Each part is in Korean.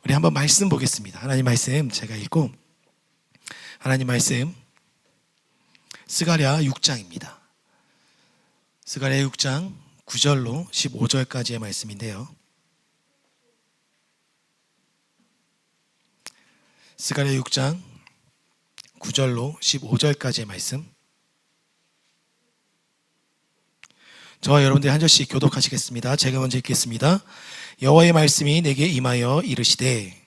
우리 한번 말씀 보겠습니다. 하나님 말씀 제가 읽고, 하나님 말씀 스가랴 6장입니다. 스가랴 6장 9절로 15절까지의 말씀인데요. 스가랴 6장 9절로 15절까지의 말씀, 저와 여러분들이 한 절씩 교독하시겠습니다. 제가 먼저 읽겠습니다. 여호와의 말씀이 내게 임하여 이르시되,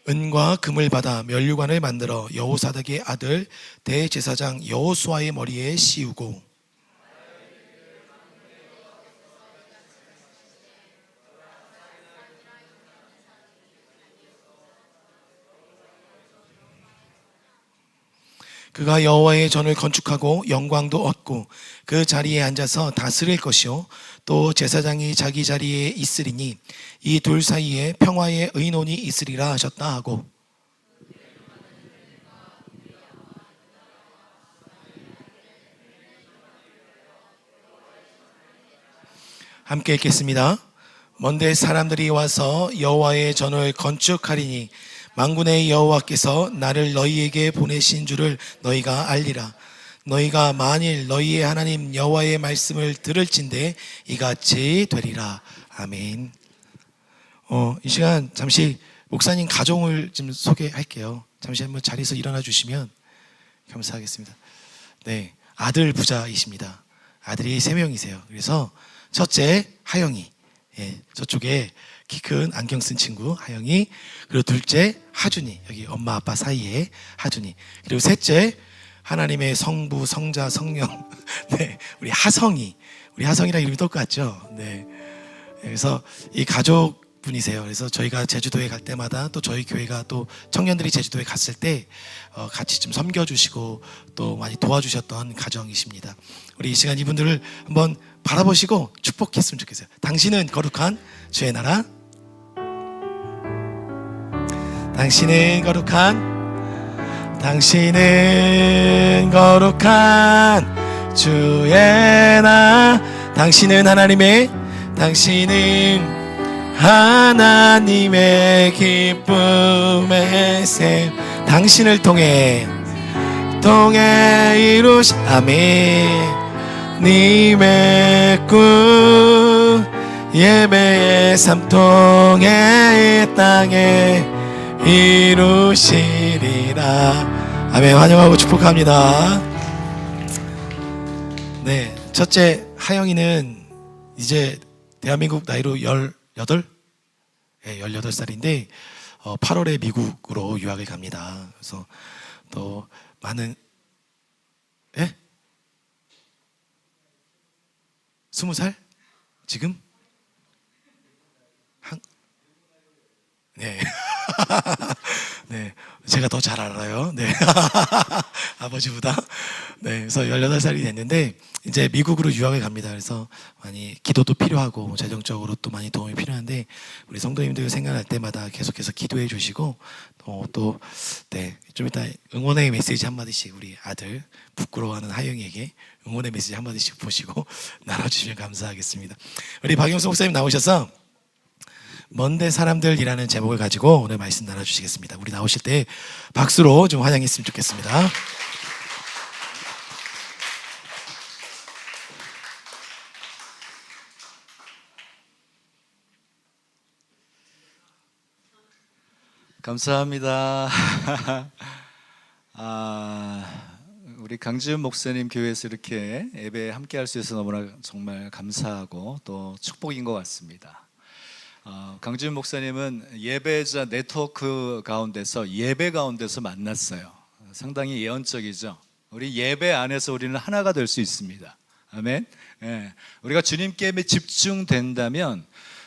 은과 금을 받아 면류관을 만들어 여호사닥의 아들 대제사장 여호수아의 머리에 씌우고, 그가 여호와의 전을 건축하고 영광도 얻고 그 자리에 앉아서 다스릴 것이요, 또 제사장이 자기 자리에 있으리니 이 둘 사이에 평화의 의논이 있으리라 하셨다 하고, 함께 읽겠습니다. 먼데 사람들이 와서 여호와의 전을 건축하리니 만군의 여호와께서 나를 너희에게 보내신 줄을 너희가 알리라. 너희가 만일 너희의 하나님 여호와의 말씀을 들을진대 이같이 되리라. 아멘. 이 시간 잠시 목사님 가정을 좀 소개할게요. 잠시 한번 자리에서 일어나 주시면 감사하겠습니다. 네, 아들 부자이십니다. 아들이 3명이세요. 그래서 첫째 하영이, 저쪽에 키 큰 안경 쓴 친구 하영이, 그리고 둘째 하준이, 여기 엄마 아빠 사이에 하준이, 그리고 셋째 하나님의 성부 성자 성령 네, 우리 하성이랑 이름이 똑같죠. 네, 그래서 이 가족분이세요. 그래서 저희가 제주도에 갈 때마다, 또 저희 교회가 또 청년들이 제주도에 갔을 때 같이 좀 섬겨주시고 또 많이 도와주셨던 가정이십니다. 우리 이 시간 이분들을 한번 바라보시고 축복했으면 좋겠어요. 당신은 거룩한 주의 나라, 당신은 거룩한 주의 나라, 당신은 하나님의 기쁨의 샘, 당신을 통해 이루시, 아멘. 님의 꿈 예배의 삶 통해 이 땅에 이루시리라. 아멘. 환영하고 축복합니다. 네, 첫째 하영이는 이제 대한민국 나이로 18? 네, 18살인데 8월에 미국으로 유학을 갑니다. 그래서 또 많은 20살? 지금? 네. 네. 제가 더 잘 알아요. 네. 아버지보다. 네. 그래서 18살이 됐는데, 이제 미국으로 유학을 갑니다. 그래서 많이 기도도 필요하고, 재정적으로 또 많이 도움이 필요한데, 우리 성도님들 생각날 때마다 계속해서 기도해 주시고, 좀 이따 응원의 메시지 한마디씩 우리 아들, 부끄러워하는 하영이에게 응원의 메시지 한마디씩 보시고 나눠주시면 감사하겠습니다. 우리 박영수 목사님 나오셔서 먼데 사람들이라는 제목을 가지고 오늘 말씀 나눠주시겠습니다. 우리 나오실 때 박수로 좀 환영했으면 좋겠습니다. 감사합니다. 우리 강지훈 목사님 교회에서 이렇게 예배 함께 할 수 있어서 너무나 정말 감사하고 또 축복인 것 같습니다. 강지훈 목사님은 예배자 네트워크 가운데서 예배 가운데서 만났어요. 상당히 예언적이죠. 우리 예배 안에서 우리는 하나가 될 수 있습니다. 아멘. 예. 우리가 주님께 집중된다면,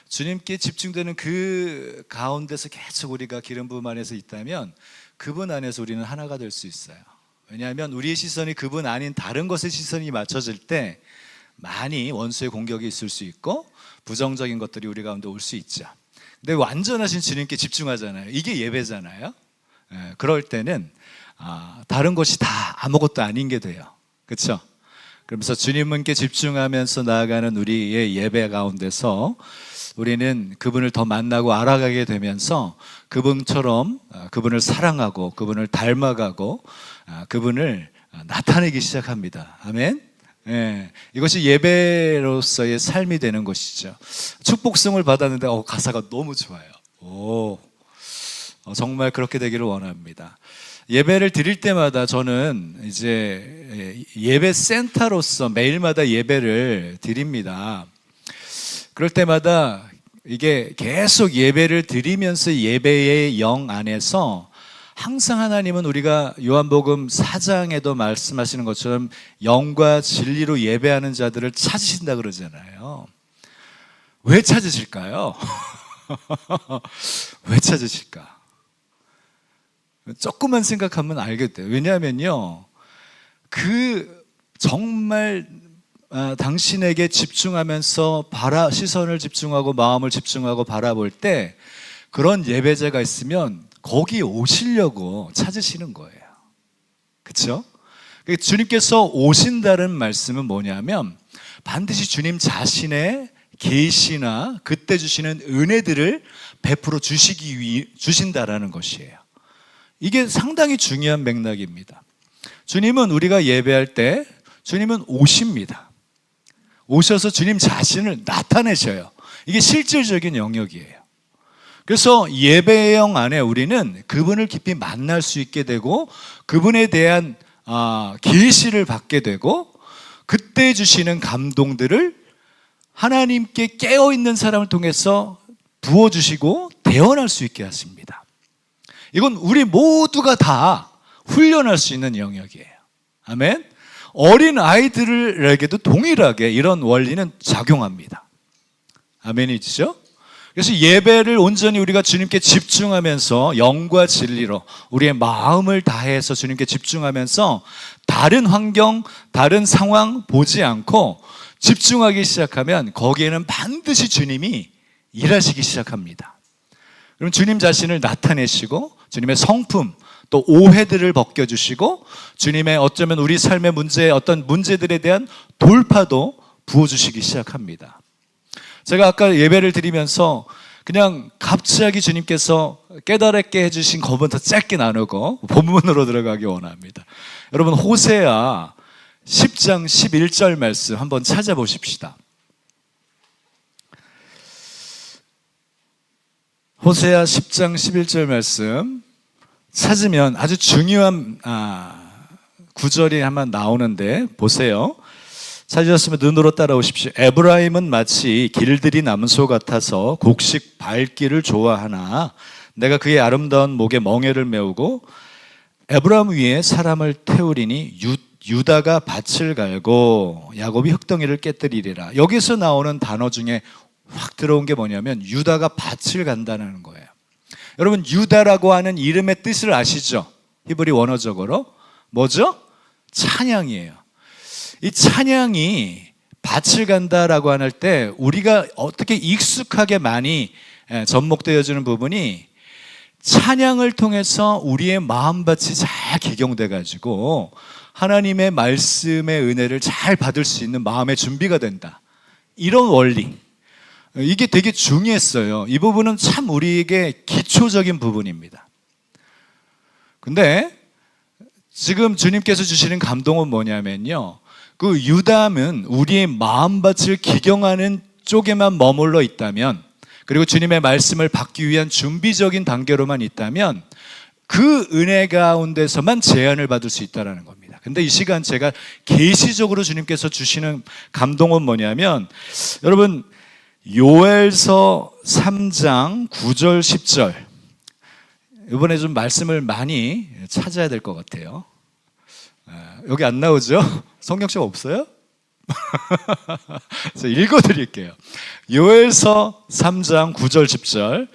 주님께 집중되는 그 가운데서 계속 우리가 기름 부음 안에서 있다면 그분 안에서 우리는 하나가 될 수 있어요. 왜냐하면 우리의 시선이 그분 아닌 다른 것에 시선이 맞춰질 때 많이 원수의 공격이 있을 수 있고 부정적인 것들이 우리 가운데 올 수 있죠. 근데 완전하신 주님께 집중하잖아요. 이게 예배잖아요. 그럴 때는 다른 것이 다 아무것도 아닌 게 돼요. 그렇죠? 그러면서 주님께 집중하면서 나아가는 우리의 예배 가운데서 우리는 그분을 더 만나고 알아가게 되면서 그분처럼 그분을 사랑하고 그분을 닮아가고 그분을 나타내기 시작합니다. 아멘. 이것이 예배로서의 삶이 되는 것이죠. 축복성을 받았는데 가사가 너무 좋아요. 정말 그렇게 되기를 원합니다. 예배를 드릴 때마다 저는 이제 예배 센터로서 매일마다 예배를 드립니다. 그럴 때마다 이게 계속 예배를 드리면서 예배의 영 안에서 항상 하나님은 우리가 요한복음 4장에도 말씀하시는 것처럼 영과 진리로 예배하는 자들을 찾으신다 그러잖아요. 왜 찾으실까요? 왜 찾으실까? 조금만 생각하면 알겠대요. 왜냐하면요, 정말 당신에게 집중하면서 시선을 집중하고 마음을 집중하고 바라볼 때 그런 예배자가 있으면 거기 오시려고 찾으시는 거예요. 그렇죠? 주님께서 오신다는 말씀은 뭐냐면 반드시 주님 자신의 계시나 그때 주시는 은혜들을 베풀어 주신다라는 것이에요. 이게 상당히 중요한 맥락입니다. 주님은 우리가 예배할 때 주님은 오십니다. 오셔서 주님 자신을 나타내셔요. 이게 실질적인 영역이에요. 그래서 예배의 영 안에 우리는 그분을 깊이 만날 수 있게 되고 그분에 대한 계시를 받게 되고 그때 주시는 감동들을 하나님께 깨어있는 사람을 통해서 부어주시고 대언할 수 있게 하십니다. 이건 우리 모두가 다 훈련할 수 있는 영역이에요. 아멘. 어린 아이들에게도 동일하게 이런 원리는 작용합니다. 아멘이죠? 그래서 예배를 온전히 우리가 주님께 집중하면서 영과 진리로 우리의 마음을 다해서 주님께 집중하면서 다른 환경, 다른 상황 보지 않고 집중하기 시작하면 거기에는 반드시 주님이 일하시기 시작합니다. 그럼 주님 자신을 나타내시고 주님의 성품 또 오해들을 벗겨주시고 주님의 어쩌면 우리 삶의 어떤 문제들에 대한 돌파도 부어주시기 시작합니다. 제가 아까 예배를 드리면서 그냥 갑자기 주님께서 깨달게 해주신 것부터 짧게 나누고 본문으로 들어가기 원합니다. 여러분 호세아 10장 11절 말씀 한번 찾아보십시다. 호세아 10장 11절 말씀 찾으면 아주 중요한 구절이 한번 나오는데 보세요. 찾으셨으면 눈으로 따라오십시오. 에브라임은 마치 길들이 남소 같아서 곡식 밟기를 좋아하나 내가 그의 아름다운 목에 멍에를 메우고 에브라임 위에 사람을 태우리니 유다가 밭을 갈고 야곱이 흙덩이를 깨뜨리리라. 여기서 나오는 단어 중에 확 들어온 게 뭐냐면 유다가 밭을 간다는 거예요. 여러분 유다라고 하는 이름의 뜻을 아시죠? 히브리 원어적으로 뭐죠? 찬양이에요. 이 찬양이 밭을 간다라고 할 때 우리가 어떻게 익숙하게 많이 접목되어지는 부분이 찬양을 통해서 우리의 마음밭이 잘 기경돼 가지고 하나님의 말씀의 은혜를 잘 받을 수 있는 마음의 준비가 된다. 이런 원리. 이게 되게 중요했어요. 이 부분은 참 우리에게 기초적인 부분입니다. 근데 지금 주님께서 주시는 감동은 뭐냐면요. 그 유다는 우리의 마음밭을 기경하는 쪽에만 머물러 있다면 그리고 주님의 말씀을 받기 위한 준비적인 단계로만 있다면 그 은혜 가운데서만 제한을 받을 수 있다는 겁니다. 근데 이 시간 제가 계시적으로 주님께서 주시는 감동은 뭐냐면 여러분 요엘서 3장 9절 10절 이번에 좀 말씀을 많이 찾아야 될 것 같아요. 여기 안 나오죠? 성경책 없어요? 제가 읽어드릴게요. 요엘서 3장 9절 10절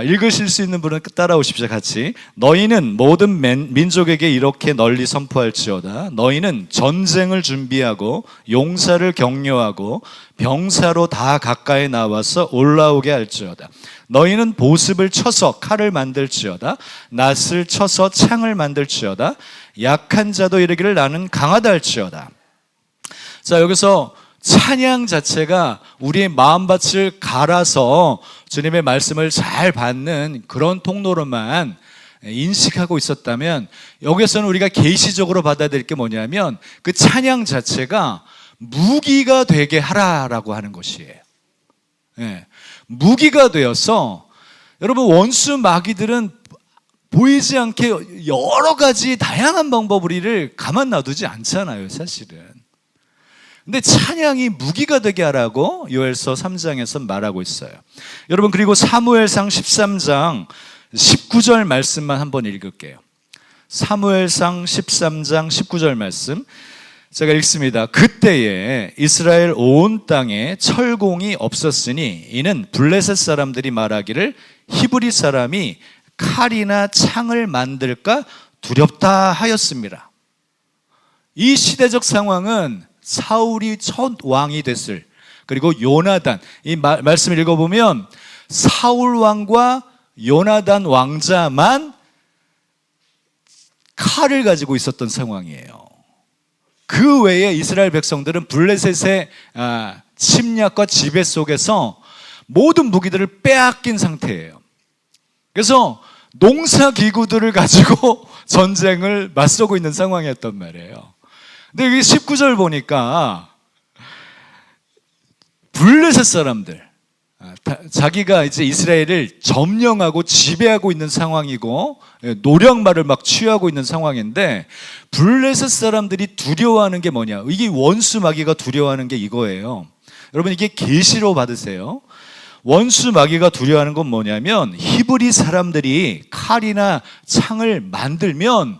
읽으실 수 있는 분은 따라오십시오. 같이. 너희는 모든 민족에게 이렇게 널리 선포할지어다. 너희는 전쟁을 준비하고 용사를 격려하고 병사로 다 가까이 나와서 올라오게 할지어다. 너희는 보습을 쳐서 칼을 만들지어다. 낫을 쳐서 창을 만들지어다. 약한 자도 이르기를 나는 강하다 할지어다. 자, 여기서 찬양 자체가 우리의 마음밭을 갈아서 주님의 말씀을 잘 받는 그런 통로로만 인식하고 있었다면, 여기서는 우리가 계시적으로 받아들일 게 뭐냐면 그 찬양 자체가 무기가 되게 하라라고 하는 것이에요. 예, 무기가 되어서, 여러분, 원수 마귀들은 보이지 않게 여러 가지 다양한 방법으로 우리를 가만 놔두지 않잖아요, 사실은. 근데 찬양이 무기가 되게 하라고 요엘서 3장에서 말하고 있어요. 여러분, 그리고 사무엘상 13장 19절 말씀만 한번 읽을게요. 사무엘상 13장 19절 말씀 제가 읽습니다. 그때에 이스라엘 온 땅에 철공이 없었으니 이는 블레셋 사람들이 말하기를 히브리 사람이 칼이나 창을 만들까 두렵다 하였습니다. 이 시대적 상황은 사울이 첫 왕이 됐을, 그리고 요나단, 이 말씀을 읽어보면 사울 왕과 요나단 왕자만 칼을 가지고 있었던 상황이에요. 그 외에 이스라엘 백성들은 블레셋의 침략과 지배 속에서 모든 무기들을 빼앗긴 상태예요. 그래서 농사기구들을 가지고 전쟁을 맞서고 있는 상황이었단 말이에요. 근데 여기 19절 보니까 블레셋 사람들, 자기가 이제 이스라엘을 점령하고 지배하고 있는 상황이고 노략말을 막 취하고 있는 상황인데, 블레셋 사람들이 두려워하는 게 뭐냐? 이게 원수 마귀가 두려워하는 게 이거예요. 여러분, 이게 계시로 받으세요. 원수 마귀가 두려워하는 건 뭐냐면, 히브리 사람들이 칼이나 창을 만들면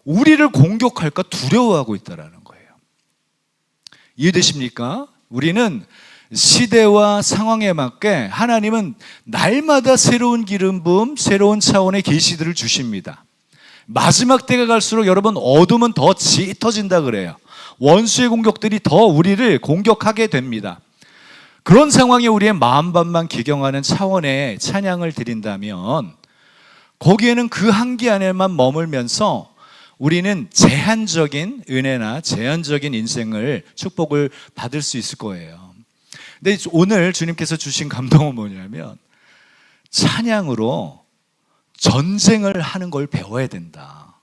우리를 공격할까 두려워하고 있다는 거예요. 이해되십니까? 우리는 시대와 상황에 맞게 하나님은 날마다 새로운 기름 부음, 새로운 차원의 계시들을 주십니다. 마지막 때가 갈수록 여러분, 어둠은 더 짙어진다 그래요. 원수의 공격들이 더 우리를 공격하게 됩니다. 그런 상황에 우리의 마음밭만 기경하는 차원의 찬양을 드린다면, 거기에는 그 한계 안에만 머물면서 우리는 제한적인 은혜나 제한적인 인생을, 축복을 받을 수 있을 거예요. 근데 오늘 주님께서 주신 감동은 뭐냐면, 찬양으로 전쟁을 하는 걸 배워야 된다.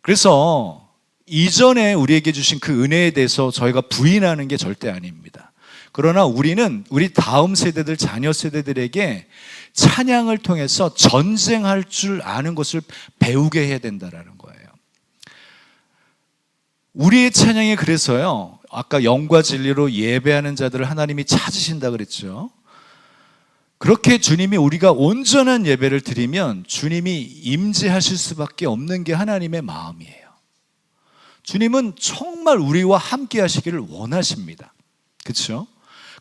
그래서 이전에 우리에게 주신 그 은혜에 대해서 저희가 부인하는 게 절대 아닙니다. 그러나 우리는 우리 다음 세대들, 자녀 세대들에게 찬양을 통해서 전쟁할 줄 아는 것을 배우게 해야 된다는 거예요. 우리의 찬양이, 그래서요, 아까 영과 진리로 예배하는 자들을 하나님이 찾으신다 그랬죠. 그렇게 주님이, 우리가 온전한 예배를 드리면 주님이 임재하실 수밖에 없는 게 하나님의 마음이에요. 주님은 정말 우리와 함께 하시기를 원하십니다. 그렇죠?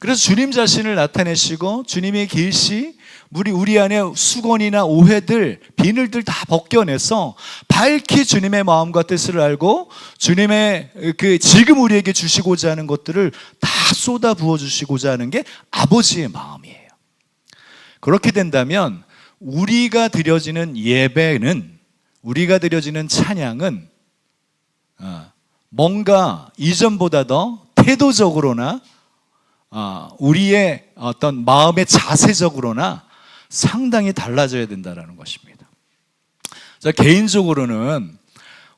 그래서 주님 자신을 나타내시고 주님의 계시, 우리 안에 수건이나 오해들, 비늘들 다 벗겨내서 밝히 주님의 마음과 뜻을 알고 주님의 지금 우리에게 주시고자 하는 것들을 다 쏟아 부어 주시고자 하는 게 아버지의 마음이에요. 그렇게 된다면 우리가 드려지는 예배는, 우리가 드려지는 찬양은 뭔가 이전보다 더 태도적으로나 우리의 어떤 마음의 자세적으로나 상당히 달라져야 된다는 것입니다. 자, 개인적으로는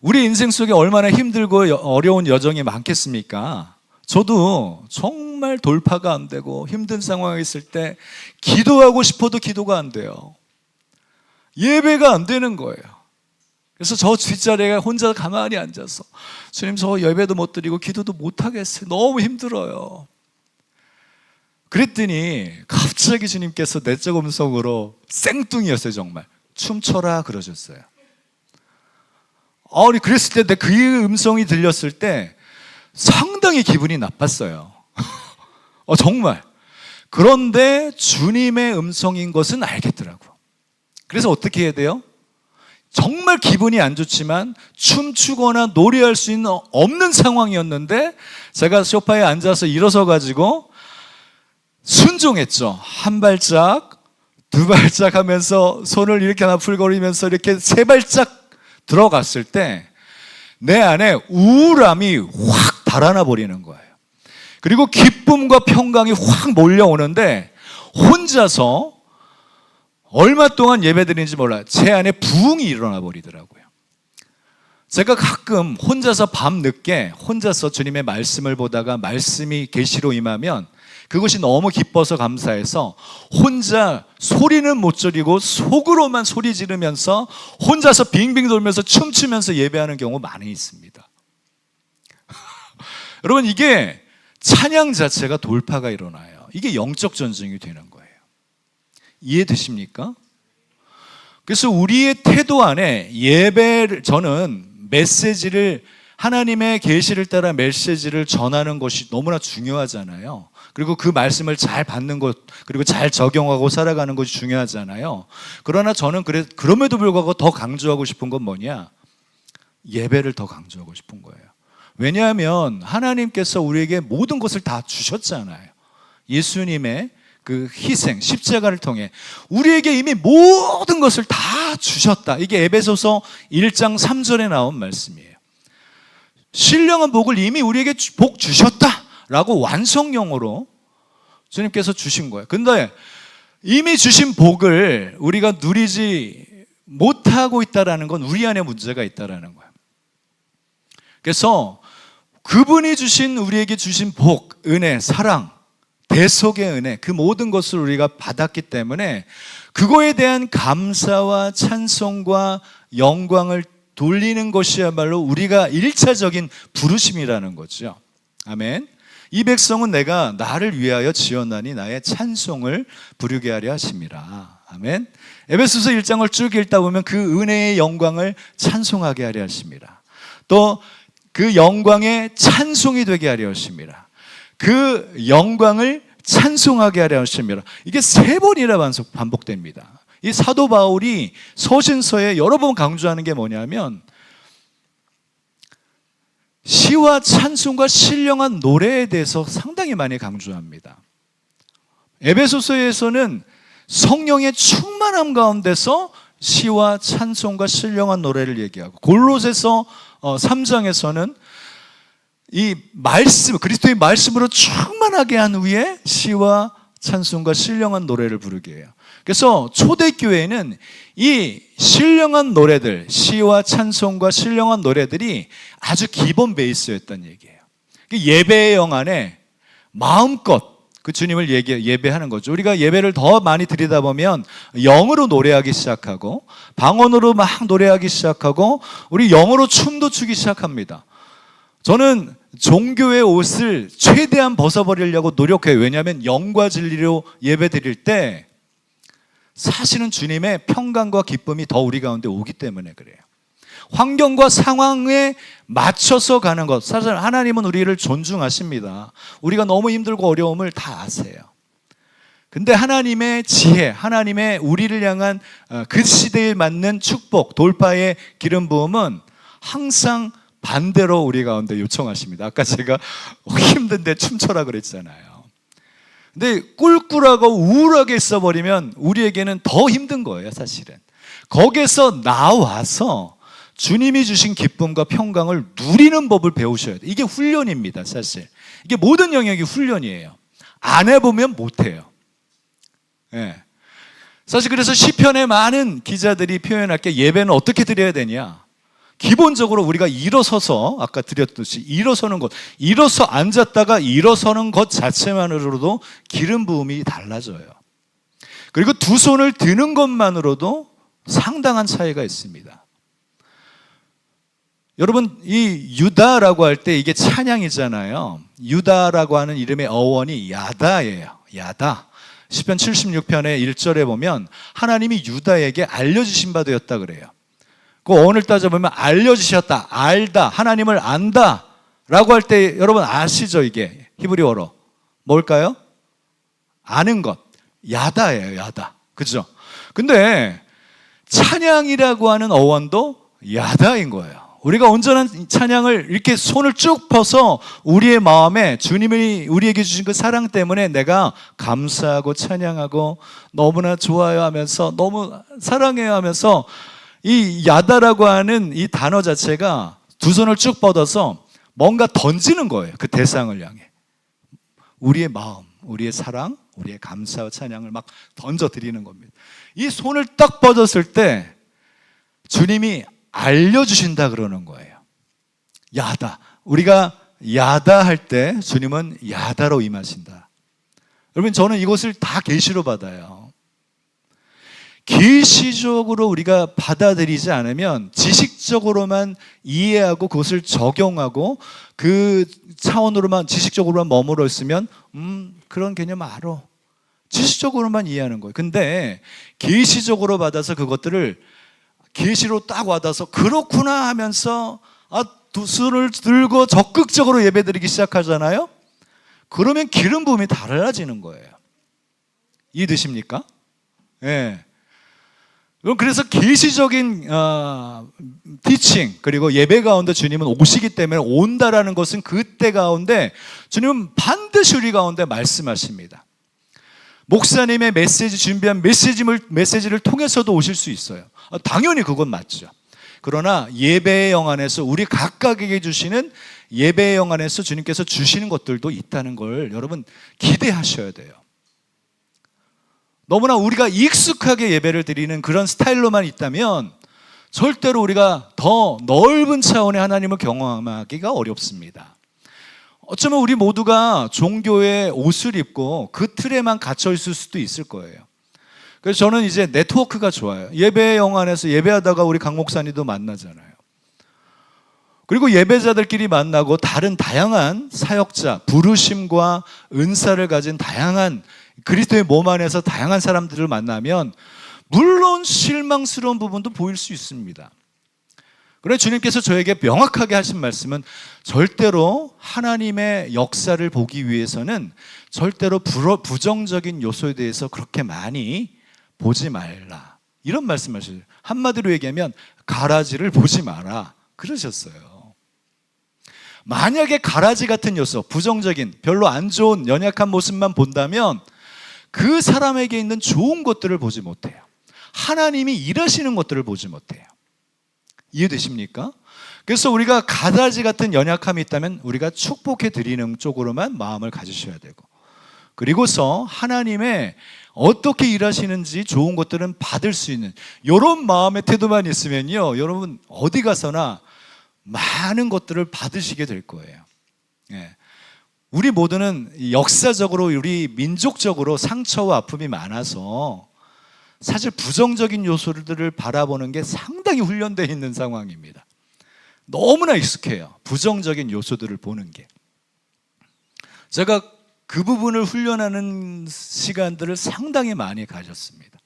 우리 인생 속에 얼마나 힘들고 어려운 여정이 많겠습니까? 저도 정말 돌파가 안 되고 힘든 상황에 있을 때 기도하고 싶어도 기도가 안 돼요. 예배가 안 되는 거예요. 그래서 저 뒷자리에 혼자 가만히 앉아서, 주님, 저 예배도 못 드리고 기도도 못 하겠어요. 너무 힘들어요. 그랬더니 갑자기 주님께서 내적 음성으로, 생뚱이었어요, 정말, 춤춰라 그러셨어요. 아니, 그랬을 때 그 음성이 들렸을 때 상당히 기분이 나빴어요. 정말 그런데 주님의 음성인 것은 알겠더라고요. 그래서 어떻게 해야 돼요? 정말 기분이 안 좋지만 춤추거나 노래할 수 있는 없는 상황이었는데 제가 소파에 앉아서 일어서 가지고 순종했죠. 한 발짝, 두 발짝 하면서 손을 이렇게 나풀거리면서 이렇게 세 발짝 들어갔을 때 내 안에 우울함이 확 달아나 버리는 거예요. 그리고 기쁨과 평강이 확 몰려오는데 혼자서 얼마 동안 예배드리는지 몰라요. 제 안에 부흥이 일어나 버리더라고요. 제가 가끔 혼자서 밤늦게 혼자서 주님의 말씀을 보다가 말씀이 계시로 임하면 그것이 너무 기뻐서 감사해서 혼자 소리는 못 지르고 속으로만 소리 지르면서 혼자서 빙빙 돌면서 춤추면서 예배하는 경우 많이 있습니다. 여러분, 이게 찬양 자체가 돌파가 일어나요. 이게 영적 전쟁이 되는 거예요. 이해되십니까? 그래서 우리의 태도 안에 예배를, 저는 메시지를, 하나님의 계시를 따라 메시지를 전하는 것이 너무나 중요하잖아요. 그리고 그 말씀을 잘 받는 것, 그리고 잘 적용하고 살아가는 것이 중요하잖아요. 그러나 저는 그럼에도 불구하고 더 강조하고 싶은 건 뭐냐? 예배를 더 강조하고 싶은 거예요. 왜냐하면 하나님께서 우리에게 모든 것을 다 주셨잖아요. 예수님의 그 희생, 십자가를 통해 우리에게 이미 모든 것을 다 주셨다. 이게 에베소서 1장 3절에 나온 말씀이에요. 신령한 복을 이미 우리에게 복 주셨다라고 완성형으로 주님께서 주신 거예요. 근데 이미 주신 복을 우리가 누리지 못하고 있다는 건 우리 안에 문제가 있다는 거예요. 그래서 그분이 주신, 우리에게 주신 복, 은혜, 사랑, 대속의 은혜, 그 모든 것을 우리가 받았기 때문에 그거에 대한 감사와 찬송과 영광을 돌리는 것이야말로 우리가 1차적인 부르심이라는 거죠. 아멘. 이 백성은 내가 나를 위하여 지었나니 나의 찬송을 부르게 하려 하심이라. 아멘. 에베소서 1장을 쭉 읽다 보면 그 은혜의 영광을 찬송하게 하려 하심이라. 또 그 영광의 찬송이 되게 하려 하심이라. 그 영광을 찬송하게 하려 하심이라. 이게 3번이나 반복됩니다. 이 사도 바울이 서신서에 여러 번 강조하는 게 뭐냐면 시와 찬송과 신령한 노래에 대해서 상당히 많이 강조합니다. 에베소서에서는 성령의 충만함 가운데서 시와 찬송과 신령한 노래를 얘기하고, 골로새서 3장에서는 이 말씀, 그리스도의 말씀으로 충만하게 한 후에 시와 찬송과 신령한 노래를 부르게 해요. 그래서 초대교회는 이 신령한 노래들, 시와 찬송과 신령한 노래들이 아주 기본 베이스였던 얘기예요. 예배의 영 안에 마음껏 그 주님을 예배하는 거죠. 우리가 예배를 더 많이 드리다 보면 영으로 노래하기 시작하고 방언으로 막 노래하기 시작하고 우리 영으로 춤도 추기 시작합니다. 저는 종교의 옷을 최대한 벗어버리려고 노력해요. 왜냐하면 영과 진리로 예배 드릴 때 사실은 주님의 평강과 기쁨이 더 우리 가운데 오기 때문에 그래요. 환경과 상황에 맞춰서 가는 것, 사실 하나님은 우리를 존중하십니다. 우리가 너무 힘들고 어려움을 다 아세요. 근데 하나님의 지혜, 하나님의 우리를 향한 그 시대에 맞는 축복, 돌파의 기름 부음은 항상 반대로 우리 가운데 요청하십니다. 아까 제가 힘든데 춤춰라 그랬잖아요. 근데 꿀꿀하고 우울하게 있어버리면 우리에게는 더 힘든 거예요, 사실은. 거기에서 나와서 주님이 주신 기쁨과 평강을 누리는 법을 배우셔야 돼요. 이게 훈련입니다, 사실. 이게 모든 영역이 훈련이에요. 안 해보면 못해요. 네. 사실 그래서 시편의 많은 기자들이 표현할 게 예배는 어떻게 드려야 되냐. 기본적으로 우리가 일어서서, 아까 드렸듯이 일어서는 것, 일어서 앉았다가 일어서는 것 자체만으로도 기름 부음이 달라져요. 그리고 두 손을 드는 것만으로도 상당한 차이가 있습니다. 여러분, 이 유다라고 할 때 이게 찬양이잖아요. 유다라고 하는 이름의 어원이 야다예요. 야다. 시편 76편의 1절에 보면 하나님이 유다에게 알려주신 바 되었다 그래요. 그 어원을 따져보면 알려주셨다, 알다, 하나님을 안다 라고 할 때 여러분 아시죠? 이게 히브리어로 뭘까요? 아는 것, 야다예요, 야다. 그죠? 근데 찬양이라고 하는 어원도 야다인 거예요. 우리가 온전한 찬양을 이렇게 손을 쭉 펴서 우리의 마음에 주님이 우리에게 주신 그 사랑 때문에 내가 감사하고 찬양하고 너무나 좋아요 하면서 너무 사랑해요 하면서 이 야다라고 하는 이 단어 자체가 두 손을 쭉 뻗어서 뭔가 던지는 거예요. 그 대상을 향해. 우리의 마음, 우리의 사랑, 우리의 감사와 찬양을 막 던져드리는 겁니다. 이 손을 딱 뻗었을 때 주님이 알려주신다 그러는 거예요. 야다. 우리가 야다 할 때 주님은 야다로 임하신다. 여러분, 저는 이것을 다 계시로 받아요. 계시적으로 우리가 받아들이지 않으면 지식적으로만 이해하고 그것을 적용하고 그 차원으로만 지식적으로만 머물러 있으면 그런 개념 알아. 지식적으로만 이해하는 거예요. 근데 계시적으로 받아서 그것들을 계시로 딱 와닿아서 그렇구나 하면서 두 손을 들고 적극적으로 예배드리기 시작하잖아요. 그러면 기름 부음이 달라지는 거예요. 이해되십니까? 예. 그래서 계시적인 티칭 그리고 예배 가운데 주님은 오시기 때문에 온다라는 것은 그때 가운데 주님은 반드시 우리 가운데 말씀하십니다. 목사님의 메시지 준비한 메시지를 통해서도 오실 수 있어요. 당연히 그건 맞죠. 그러나 예배의 영안에서 우리 각각에게 주시는 예배의 영안에서 주님께서 주시는 것들도 있다는 걸 여러분 기대하셔야 돼요. 너무나 우리가 익숙하게 예배를 드리는 그런 스타일로만 있다면 절대로 우리가 더 넓은 차원의 하나님을 경험하기가 어렵습니다. 어쩌면 우리 모두가 종교의 옷을 입고 그 틀에만 갇혀 있을 수도 있을 거예요. 그래서 저는 이제 네트워크가 좋아요. 예배 영안에서 예배하다가 우리 강 목사님도 만나잖아요. 그리고 예배자들끼리 만나고 다른 다양한 사역자, 부르심과 은사를 가진 다양한 그리스도의 몸 안에서 다양한 사람들을 만나면 물론 실망스러운 부분도 보일 수 있습니다. 그러나 주님께서 저에게 명확하게 하신 말씀은 절대로 하나님의 역사를 보기 위해서는 절대로 부정적인 요소에 대해서 그렇게 많이 보지 말라. 이런 말씀하셨어요. 한마디로 얘기하면 가라지를 보지 마라. 그러셨어요. 만약에 가라지 같은 요소, 부정적인, 별로 안 좋은 연약한 모습만 본다면 그 사람에게 있는 좋은 것들을 보지 못해요. 하나님이 일하시는 것들을 보지 못해요. 이해되십니까? 그래서 우리가 가라지 같은 연약함이 있다면 우리가 축복해 드리는 쪽으로만 마음을 가지셔야 되고, 그리고서 하나님의 어떻게 일하시는지 좋은 것들은 받을 수 있는 이런 마음의 태도만 있으면요, 여러분 어디 가서나 많은 것들을 받으시게 될 거예요. 예. 우리 모두는 역사적으로 우리 민족적으로 상처와 아픔이 많아서 사실 부정적인 요소들을 바라보는 게 상당히 훈련되어 있는 상황입니다. 너무나 익숙해요. 부정적인 요소들을 보는 게. 제가 그 부분을 훈련하는 시간들을 상당히 많이 가졌습니다.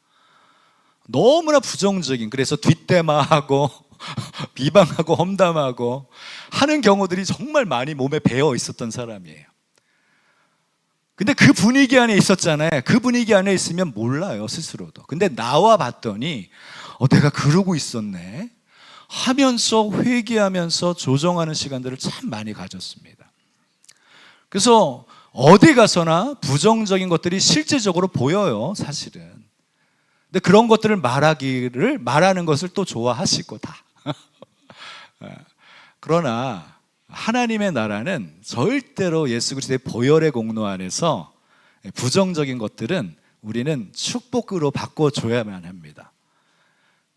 너무나 부정적인, 그래서 뒷담화하고 비방하고 험담하고 하는 경우들이 정말 많이 몸에 배어 있었던 사람이에요. 근데 그 분위기 안에 있었잖아요. 그 분위기 안에 있으면 몰라요, 스스로도. 근데 나와 봤더니 내가 그러고 있었네 하면서 회개하면서 조정하는 시간들을 참 많이 가졌습니다. 그래서 어디 가서나 부정적인 것들이 실제적으로 보여요, 사실은. 근데 그런 것들을 말하는 것을 또 좋아하시고 다. 그러나 하나님의 나라는 절대로 예수 그리스도의 보혈의 공로 안에서 부정적인 것들은 우리는 축복으로 바꿔줘야만 합니다.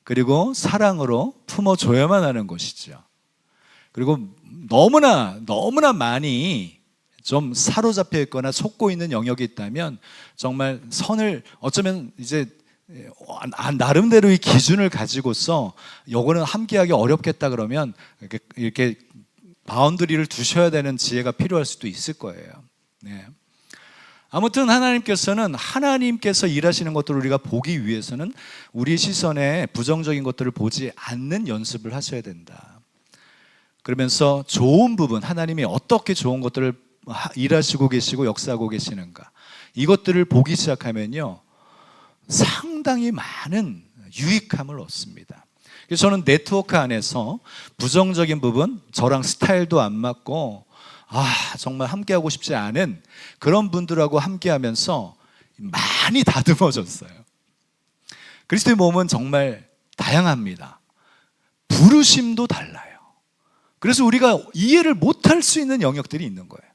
그리고 사랑으로 품어줘야만 하는 것이죠. 그리고 너무나 많이 좀 사로잡혀 있거나 속고 있는 영역이 있다면 정말 선을 어쩌면 이제 나름대로의 기준을 가지고서 요거는 함께하기 어렵겠다 그러면 이렇게 바운더리를 두셔야 되는 지혜가 필요할 수도 있을 거예요. 네. 아무튼 하나님께서 일하시는 것들을 우리가 보기 위해서는 우리 시선에 부정적인 것들을 보지 않는 연습을 하셔야 된다. 그러면서 좋은 부분, 하나님이 어떻게 좋은 것들을 일하시고 계시고 역사하고 계시는가, 이것들을 보기 시작하면요, 상당히 많은 유익함을 얻습니다. 그래서 저는 네트워크 안에서 부정적인 부분, 저랑 스타일도 안 맞고 정말 함께하고 싶지 않은 그런 분들하고 함께하면서 많이 다듬어졌어요. 그리스도의 몸은 정말 다양합니다. 부르심도 달라요. 그래서 우리가 이해를 못할 수 있는 영역들이 있는 거예요.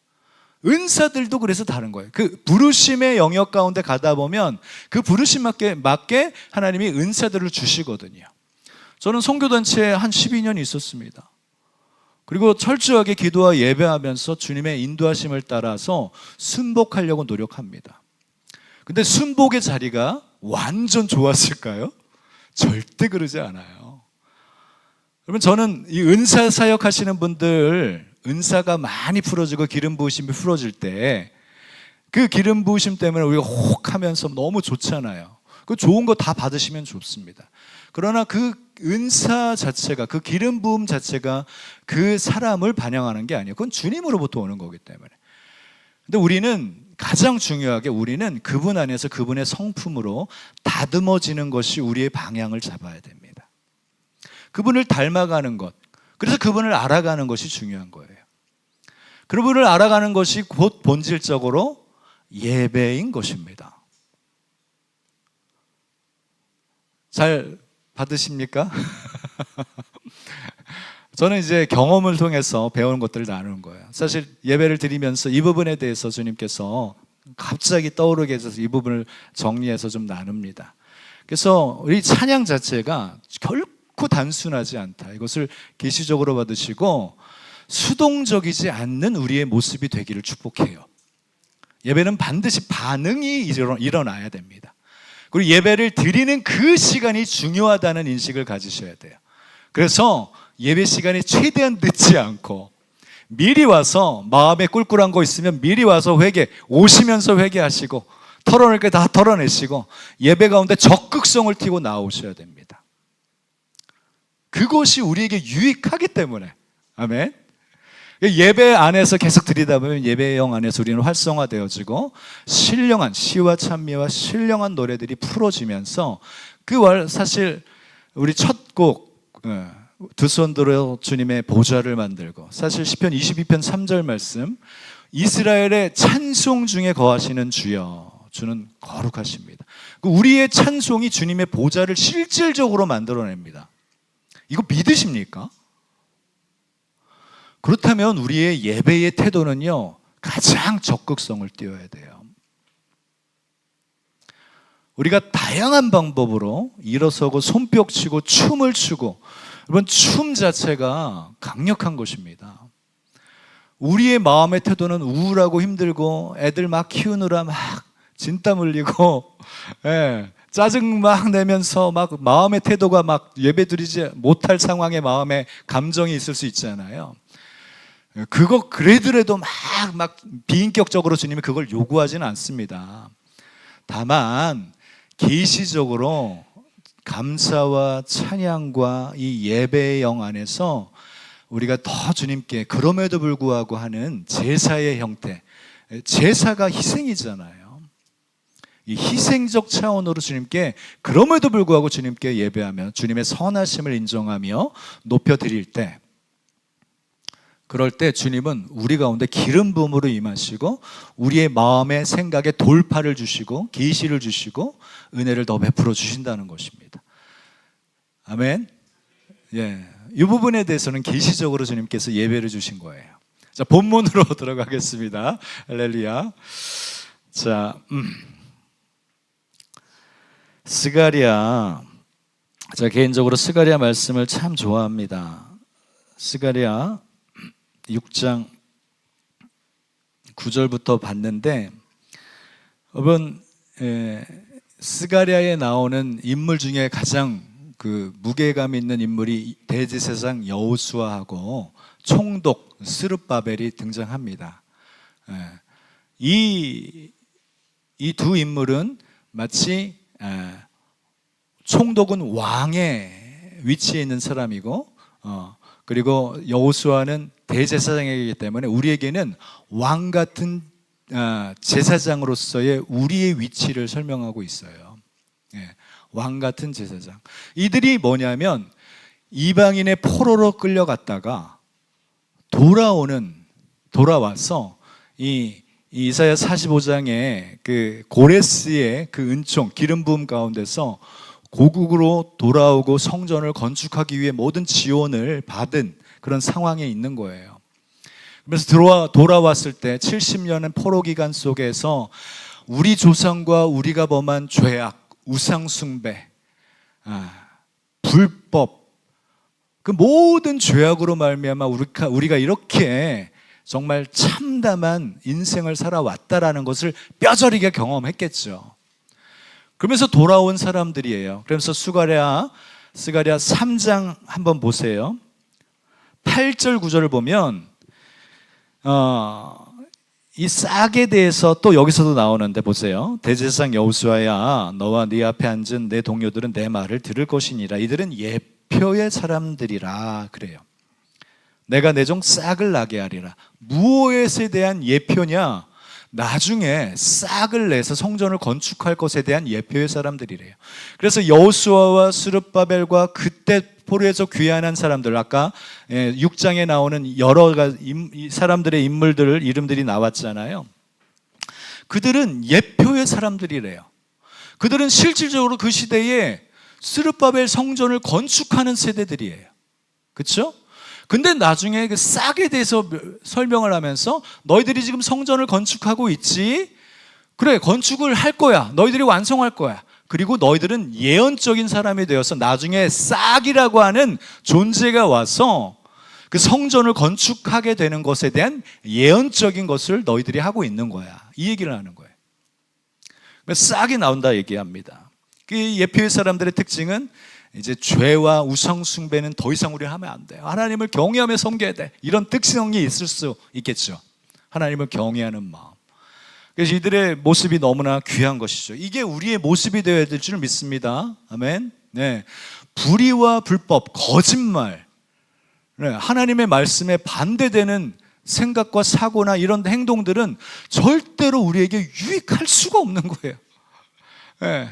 은사들도 그래서 다른 거예요. 그 부르심의 영역 가운데 가다 보면 그 부르심 맞게 하나님이 은사들을 주시거든요. 저는 선교단체에 한 12년 있었습니다. 그리고 철저하게 기도와 예배하면서 주님의 인도하심을 따라서 순복하려고 노력합니다. 근데 순복의 자리가 완전 좋았을까요? 절대 그러지 않아요. 여러분, 저는 이 은사 사역하시는 분들, 은사가 많이 풀어지고 기름 부으심이 풀어질 때 그 기름 부으심 때문에 우리가 혹 하면서 너무 좋잖아요. 그 좋은 거 다 받으시면 좋습니다. 그러나 그 은사 자체가, 그 기름 부음 자체가 그 사람을 반영하는 게 아니에요. 그건 주님으로부터 오는 거기 때문에. 근데 우리는 가장 중요하게 우리는 그분 안에서 그분의 성품으로 다듬어지는 것이 우리의 방향을 잡아야 됩니다. 그분을 닮아가는 것, 그래서 그분을 알아가는 것이 중요한 거예요. 그분을 알아가는 것이 곧 본질적으로 예배인 것입니다. 잘 받으십니까? 저는 이제 경험을 통해서 배우는 것들을 나누는 거예요. 사실 예배를 드리면서 이 부분에 대해서 주님께서 갑자기 떠오르게 해서 이 부분을 정리해서 좀 나눕니다. 그래서 우리 찬양 자체가 결코 단순하지 않다. 이것을 계시적으로 받으시고 수동적이지 않는 우리의 모습이 되기를 축복해요. 예배는 반드시 반응이 일어나야 됩니다. 그리고 예배를 드리는 그 시간이 중요하다는 인식을 가지셔야 돼요. 그래서 예배 시간에 최대한 늦지 않고 미리 와서 마음에 꿀꿀한 거 있으면 미리 와서 오시면서 회개하시고 털어낼 게 다 털어내시고 예배 가운데 적극성을 띠고 나오셔야 됩니다. 그것이 우리에게 유익하기 때문에. 아멘. 예배 안에서 계속 드리다 보면 예배영 안에서 우리는 활성화되어지고 신령한 시와 찬미와 신령한 노래들이 풀어지면서 사실 우리 첫 곡 두 손 들어 주님의 보좌를 만들고, 사실 시편 22편 3절 말씀, 이스라엘의 찬송 중에 거하시는 주여, 주는 거룩하십니다. 우리의 찬송이 주님의 보좌를 실질적으로 만들어냅니다. 이거 믿으십니까? 그렇다면 우리의 예배의 태도는요, 가장 적극성을 띄어야 돼요. 우리가 다양한 방법으로 일어서고 손뼉 치고 춤을 추고, 여러분 춤 자체가 강력한 것입니다. 우리의 마음의 태도는 우울하고 힘들고 애들 막 키우느라 막 진땀 흘리고 짜증 막 내면서 막 마음의 태도가 막 예배드리지 못할 상황의 마음의 감정이 있을 수 있잖아요. 그래도 막 비인격적으로 주님이 그걸 요구하지는 않습니다. 다만 계시적으로 감사와 찬양과 이 예배의 영 안에서 우리가 더 주님께 그럼에도 불구하고 하는 제사의 형태, 제사가 희생이잖아요. 이 희생적 차원으로 주님께 그럼에도 불구하고 주님께 예배하며 주님의 선하심을 인정하며 높여드릴 때, 그럴 때 주님은 우리 가운데 기름 부음으로 임하시고 우리의 마음의 생각에 돌파를 주시고 계시를 주시고 은혜를 더 베풀어 주신다는 것입니다. 아멘. 이 부분에 대해서는 계시적으로 주님께서 예배를 주신 거예요. 자, 본문으로 들어가겠습니다. 할렐루야. 자, 스가랴. 자, 개인적으로 스가랴 말씀을 참 좋아합니다. 스가랴 6장 9절부터 봤는데, 여러분 스가랴에 나오는 인물 중에 가장 무게감 있는 인물이 대제사장 여호수아하고 총독 스룹바벨이 등장합니다. 이 두 인물은 마치 총독은 왕의 위치에 있는 사람이고 그리고 여호수아는 대제사장이기 때문에 우리에게는 왕 같은 제사장으로서의 우리의 위치를 설명하고 있어요. 예, 왕 같은 제사장. 이들이 뭐냐면 이방인의 포로로 끌려갔다가 돌아와서 이 이사야 45장의 그 고레스의 그 은총 기름 부음 가운데서 고국으로 돌아오고 성전을 건축하기 위해 모든 지원을 받은 그런 상황에 있는 거예요. 그래서 돌아왔을 때 70년의 포로 기간 속에서 우리 조상과 우리가 범한 죄악, 우상 숭배, 불법, 그 모든 죄악으로 말미암아 우리가 이렇게 정말 참담한 인생을 살아왔다라는 것을 뼈저리게 경험했겠죠. 그러면서 돌아온 사람들이에요. 그러면서 스가랴 3장 한번 보세요. 8절 9절을 보면 이 싹에 대해서 또 여기서도 나오는데 보세요. 대제사장 여호수아야, 너와 네 앞에 앉은 내 동료들은 내 말을 들을 것이니라. 이들은 예표의 사람들이라 그래요. 내가 내 종 싹을 나게 하리라. 무엇에 대한 예표냐? 나중에 싹을 내서 성전을 건축할 것에 대한 예표의 사람들이래요. 그래서 여호수아와 스룹바벨과 그때 포로에서 귀환한 사람들, 아까 6장에 나오는 여러 가지 사람들의 이름들이 나왔잖아요. 그들은 예표의 사람들이래요. 그들은 실질적으로 그 시대에 스룹바벨 성전을 건축하는 세대들이에요. 그렇죠? 근데 나중에 그 싹에 대해서 설명을 하면서 너희들이 지금 성전을 건축하고 있지? 그래, 건축을 할 거야. 너희들이 완성할 거야. 그리고 너희들은 예언적인 사람이 되어서 나중에 싹이라고 하는 존재가 와서 그 성전을 건축하게 되는 것에 대한 예언적인 것을 너희들이 하고 있는 거야. 이 얘기를 하는 거예요. 싹이 나온다 얘기합니다. 그 예표의 사람들의 특징은 이제 죄와 우상 숭배는 더 이상 우리는 하면 안 돼요. 하나님을 경외하며 섬겨야 돼. 이런 특성이 있을 수 있겠죠. 하나님을 경외하는 마음. 그래서 이들의 모습이 너무나 귀한 것이죠. 이게 우리의 모습이 되어야 될 줄 믿습니다. 아멘. 네. 불의와 불법, 거짓말, 네. 하나님의 말씀에 반대되는 생각과 사고나 이런 행동들은 절대로 우리에게 유익할 수가 없는 거예요. 네.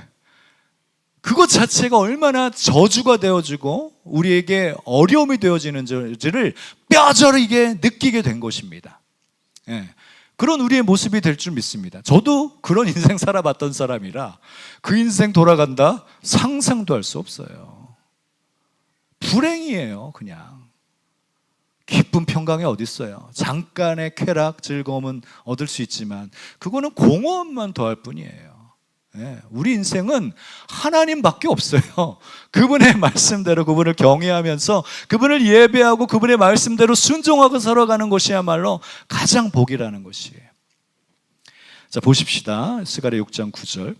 그것 자체가 얼마나 저주가 되어지고 우리에게 어려움이 되어지는지를 뼈저리게 느끼게 된 것입니다. 예. 그런 우리의 모습이 될 줄 믿습니다. 저도 그런 인생 살아봤던 사람이라 그 인생 돌아간다? 상상도 할 수 없어요. 불행이에요, 그냥. 기쁨 평강이 어디 있어요? 잠깐의 쾌락, 즐거움은 얻을 수 있지만 그거는 공허함만 더할 뿐이에요. 우리 인생은 하나님밖에 없어요. 그분의 말씀대로 그분을 경외하면서 그분을 예배하고 그분의 말씀대로 순종하고 살아가는 것이야말로 가장 복이라는 것이에요. 자, 보십시다. 스가랴 6장 9절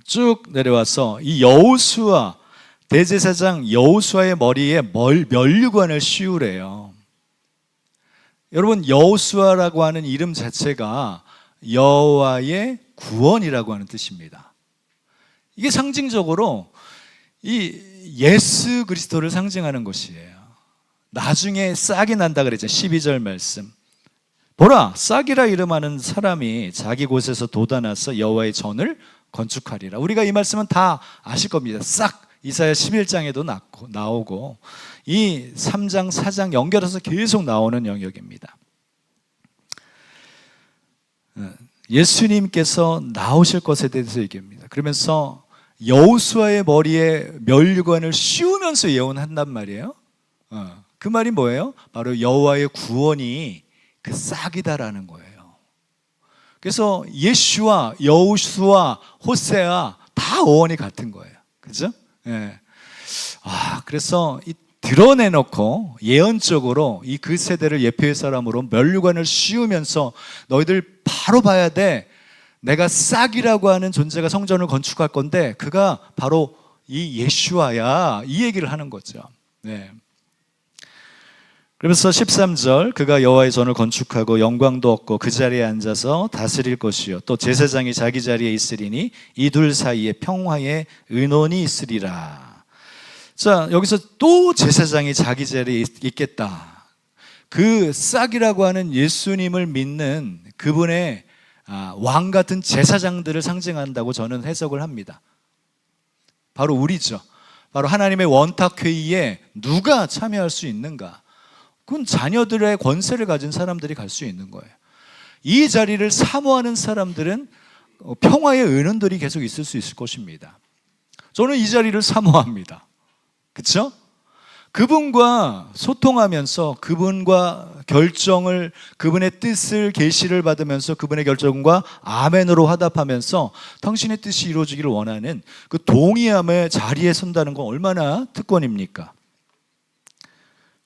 쭉 내려와서 이 여호수아, 대제사장 여호수아의 머리에 면류관을 씌우래요. 여러분, 여호수아라고 하는 이름 자체가 여호와의 구원이라고 하는 뜻입니다. 이게 상징적으로 이 예수 그리스도를 상징하는 것이에요. 나중에 싹이 난다 그랬죠. 12절 말씀. 보라, 싹이라 이름하는 사람이 자기 곳에서 돋아나서 여호와의 전을 건축하리라. 우리가 이 말씀은 다 아실 겁니다. 싹, 이사야 11장에도 나오고 이 3장, 4장 연결해서 계속 나오는 영역입니다. 예수님께서 나오실 것에 대해서 얘기합니다. 그러면서 여호수아의 머리에 면류관을 씌우면서 예언한단 말이에요. 그 말이 뭐예요? 바로 여호와의 구원이 그 싹이다라는 거예요. 그래서 예수와 여호수아, 호세아 다 어원이 같은 거예요. 그죠? 예. 그래서 이 드러내놓고 예언적으로 이 그 세대를 예표의 사람으로 면류관을 씌우면서 너희들 바로 봐야 돼. 내가 싹이라고 하는 존재가 성전을 건축할 건데 그가 바로 이 예수아야. 이 얘기를 하는 거죠. 네. 그러면서 13절 그가 여호와의 전을 건축하고 영광도 얻고 그 자리에 앉아서 다스릴 것이요 또 제사장이 자기 자리에 있으리니 이 둘 사이에 평화의 은원이 있으리라. 자, 여기서 또 제사장이 자기 자리에 있겠다. 그 싹이라고 하는 예수님을 믿는 그분의 왕 같은 제사장들을 상징한다고 저는 해석을 합니다. 바로 우리죠. 바로 하나님의 원탁회의에 누가 참여할 수 있는가? 그건 자녀들의 권세를 가진 사람들이 갈 수 있는 거예요. 이 자리를 사모하는 사람들은 평화의 은원들이 계속 있을 수 있을 것입니다. 저는 이 자리를 사모합니다. 그렇죠? 그분과 소통하면서 그분과 결정을, 그분의 뜻을 계시를 받으면서 그분의 결정과 아멘으로 화답하면서 당신의 뜻이 이루어지기를 원하는 그 동의함의 자리에 선다는 건 얼마나 특권입니까?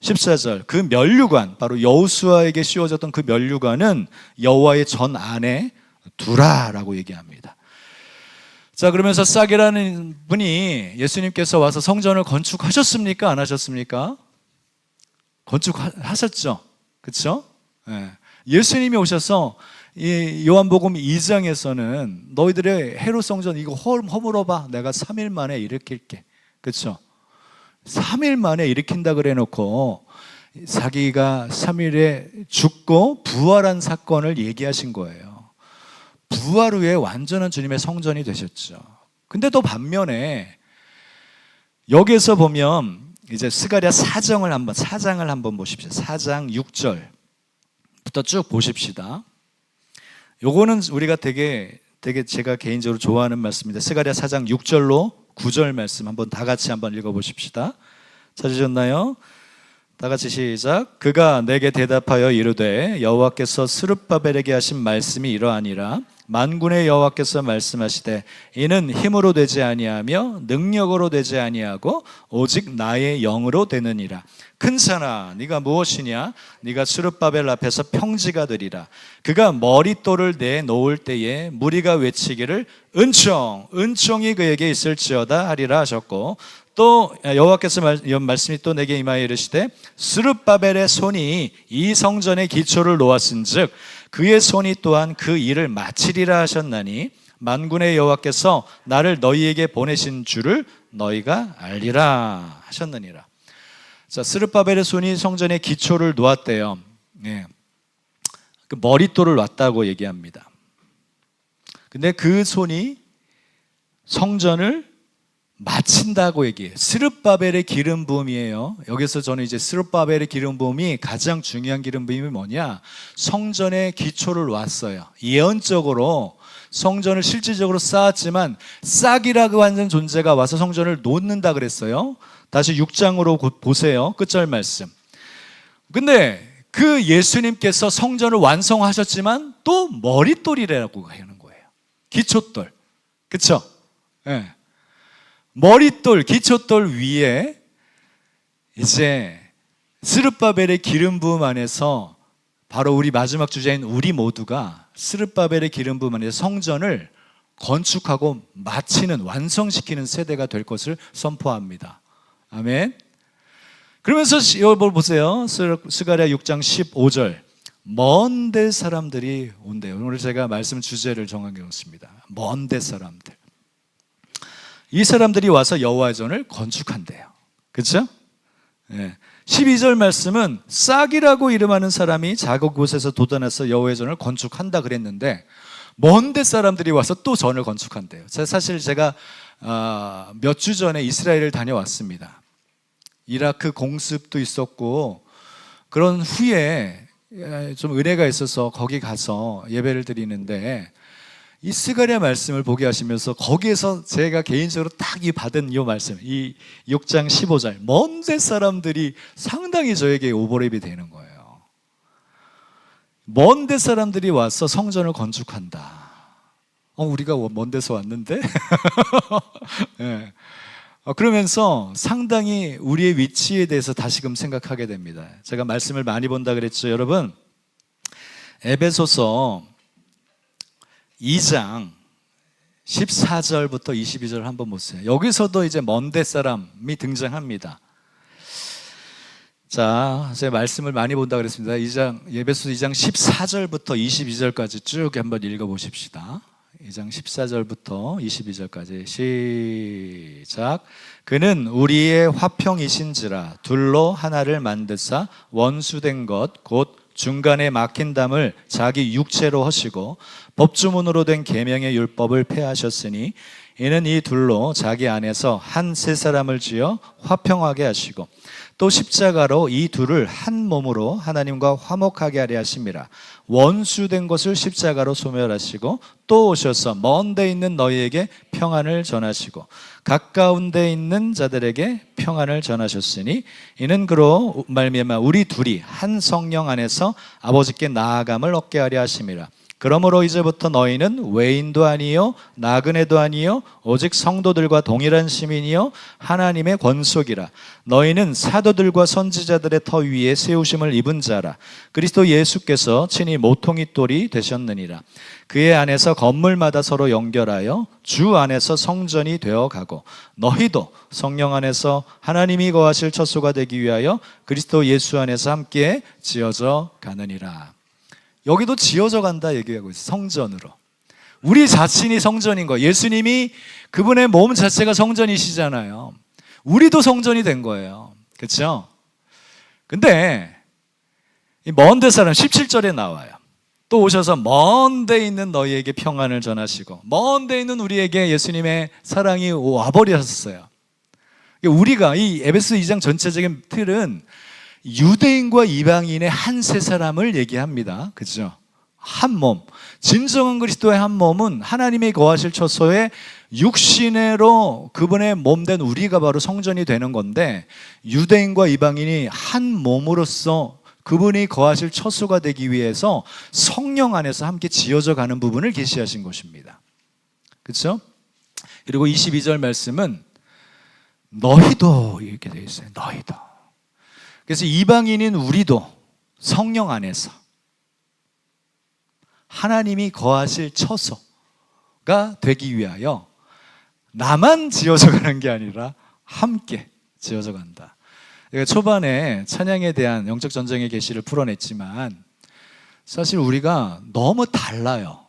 14절, 그 면류관, 바로 여호수아에게 씌워졌던 그 면류관은 여호와의 전 안에 두라라고 얘기합니다. 자, 그러면서 싹이라는 분이 예수님께서 와서 성전을 건축하셨습니까? 안 하셨습니까? 건축하셨죠. 그렇죠? 예. 예수님이 오셔서 이 요한복음 2장에서는 너희들의 헤롯 성전 이거 허물어봐. 내가 3일 만에 일으킬게. 그렇죠? 3일 만에 일으킨다 그래 놓고 자기가 3일에 죽고 부활한 사건을 얘기하신 거예요. 부활 후에 완전한 주님의 성전이 되셨죠. 근데 또 반면에 여기서 보면 이제 스가랴 4장을 한번 보십시오. 4장 6절부터 쭉 보십시다. 요거는 우리가 되게 제가 개인적으로 좋아하는 말씀입니다. 스가랴 4장 6절로 9절 말씀 한번 다 같이 한번 읽어 보십시다. 찾으셨나요? 다 같이 시작. 그가 내게 대답하여 이르되 여호와께서 스룹바벨에게 하신 말씀이 이러하니라. 만군의 여호와께서 말씀하시되 이는 힘으로 되지 아니하며 능력으로 되지 아니하고 오직 나의 영으로 되느니라. 큰 산아 네가 무엇이냐? 네가 스룹바벨 앞에서 평지가 되리라. 그가 머릿돌을 내놓을 때에 무리가 외치기를 은총이 그에게 있을지어다 하리라 하셨고, 또 여호와께서 말씀이 또 내게 임하여 이르시되 스룹바벨의 손이 이 성전의 기초를 놓았은즉 그의 손이 또한 그 일을 마치리라 하셨나니 만군의 여호와께서 나를 너희에게 보내신 줄을 너희가 알리라 하셨느니라. 자, 스룹바벨의 손이 성전의 기초를 놓았대요. 네. 그 머릿돌을 놨다고 얘기합니다. 근데 그 손이 성전을 마친다고 얘기해요. 스룹바벨의 기름 부음이에요. 여기서 저는 이제 스룹바벨의 기름 부음이 가장 중요한 기름 부음이 뭐냐? 성전의 기초를 놨어요. 예언적으로 성전을 실질적으로 쌓았지만 싹이라고 하는 존재가 와서 성전을 놓는다 그랬어요. 다시 6장으로 보세요. 끝절 말씀. 근데 그 예수님께서 성전을 완성하셨지만 또 머릿돌이라고 하는 거예요. 기초돌. 그렇죠? 네. 머릿돌, 기초돌 위에 이제 스룹바벨의 기름 부음 안에서 바로 우리 마지막 주제인 우리 모두가 스룹바벨의 기름 부음 안에서 성전을 건축하고 마치는, 완성시키는 세대가 될 것을 선포합니다. 아멘. 그러면서 이걸 보세요. 스가랴 6장 15절. 먼 데 사람들이 온대요. 오늘 제가 말씀 주제를 정한 것입니다. 먼 데 사람들. 이 사람들이 와서 여호와의 전을 건축한대요. 그렇죠? 네. 12절 말씀은 싹이라고 이름하는 사람이 작은 곳에서 돋아나서 여호와의 전을 건축한다 그랬는데 먼 데 사람들이 와서 또 전을 건축한대요. 사실 제가 몇 주 전에 이스라엘을 다녀왔습니다. 이라크 공습도 있었고 그런 후에 좀 은혜가 있어서 거기 가서 예배를 드리는데 이 스가랴 말씀을 보게 하시면서 거기에서 제가 개인적으로 딱 받은 이 말씀, 이 6장 15절, 먼 데 사람들이 상당히 저에게 오버랩이 되는 거예요. 먼 데 사람들이 와서 성전을 건축한다. 우리가 먼 데서 왔는데? 네. 그러면서 상당히 우리의 위치에 대해서 다시금 생각하게 됩니다. 제가 말씀을 많이 본다 그랬죠. 여러분, 에베소서 2장 14절부터 22절 한번 보세요. 여기서도 이제 먼 데 사람이 등장합니다. 자, 제가 말씀을 많이 본다 그랬습니다. 에베소 2장 14절부터 22절까지 쭉 한번 읽어보십시다. 2장 14절부터 22절까지 시작. 그는 우리의 화평이신지라 둘로 하나를 만드사 원수된 것 곧 중간에 막힌 담을 자기 육체로 하시고 법주문으로 된 계명의 율법을 폐하셨으니 이는 이 둘로 자기 안에서 한 세 사람을 지어 화평하게 하시고 또 십자가로 이 둘을 한 몸으로 하나님과 화목하게 하려 하심이라. 원수된 것을 십자가로 소멸하시고 또 오셔서 먼 데 있는 너희에게 평안을 전하시고 가까운 데 있는 자들에게 평안을 전하셨으니 이는 그로 말미암아 우리 둘이 한 성령 안에서 아버지께 나아감을 얻게 하려 하심이라. 그러므로 이제부터 너희는 외인도 아니요 나그네도 아니요 오직 성도들과 동일한 시민이요 하나님의 권속이라. 너희는 사도들과 선지자들의 터 위에 세우심을 입은 자라. 그리스도 예수께서 친히 모퉁이 돌이 되셨느니라. 그의 안에서 건물마다 서로 연결하여 주 안에서 성전이 되어가고 너희도 성령 안에서 하나님이 거하실 처소가 되기 위하여 그리스도 예수 안에서 함께 지어져 가느니라. 여기도 지어져 간다 얘기하고 있어요. 성전으로. 우리 자신이 성전인 거예요. 예수님이 그분의 몸 자체가 성전이시잖아요. 우리도 성전이 된 거예요. 그렇죠? 근데 먼 데 사람 17절에 나와요. 또 오셔서 먼 데 있는 너희에게 평안을 전하시고 먼 데 있는 우리에게 예수님의 사랑이 와버렸어요. 우리가 이 에베소 2장 전체적인 틀은 유대인과 이방인의 한 세 사람을 얘기합니다. 그죠? 한 몸. 진정한 그리스도의 한 몸은 하나님의 거하실 처소에 육신으로 그분의 몸된 우리가 바로 성전이 되는 건데 유대인과 이방인이 한 몸으로서 그분이 거하실 처소가 되기 위해서 성령 안에서 함께 지어져 가는 부분을 계시하신 것입니다. 그렇죠? 그리고 22절 말씀은 너희도 이렇게 되어 있어요. 너희도. 그래서 이방인인 우리도 성령 안에서 하나님이 거하실 처소가 되기 위하여 나만 지어져 가는 게 아니라 함께 지어져 간다. 초반에 찬양에 대한 영적 전쟁의 계시를 풀어냈지만 사실 우리가 너무 달라요.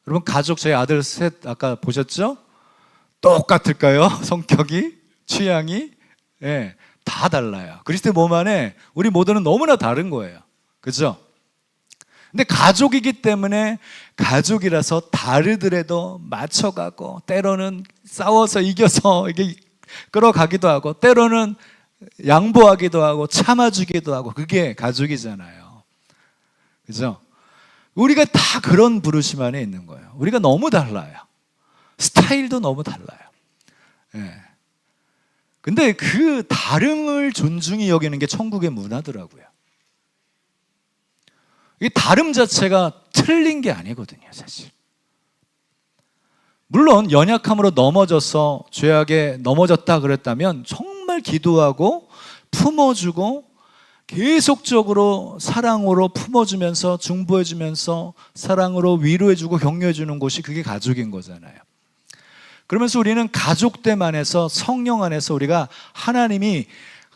여러분 가족 저희 아들 셋 아까 보셨죠? 똑같을까요? 성격이? 취향이? 네, 다 달라요. 그리스도의 몸 안에 우리 모두는 너무나 다른 거예요. 그죠? 근데 가족이기 때문에 가족이라서 다르더라도 맞춰가고 때로는 싸워서 이겨서 이게 끌어가기도 하고 때로는 양보하기도 하고 참아주기도 하고 그게 가족이잖아요. 그죠? 우리가 다 그런 부르심 안에 있는 거예요. 우리가 너무 달라요. 스타일도 너무 달라요. 예. 근데 그 다름을 존중히 여기는 게 천국의 문화더라고요. 이 다름 자체가 틀린 게 아니거든요, 사실. 물론 연약함으로 넘어져서 죄악에 넘어졌다 그랬다면 정말 기도하고 품어주고 계속적으로 사랑으로 품어주면서 중보해주면서 사랑으로 위로해주고 격려해주는 곳이 그게 가족인 거잖아요. 그러면서 우리는 가족됨 안에서 성령 안에서 우리가 하나님이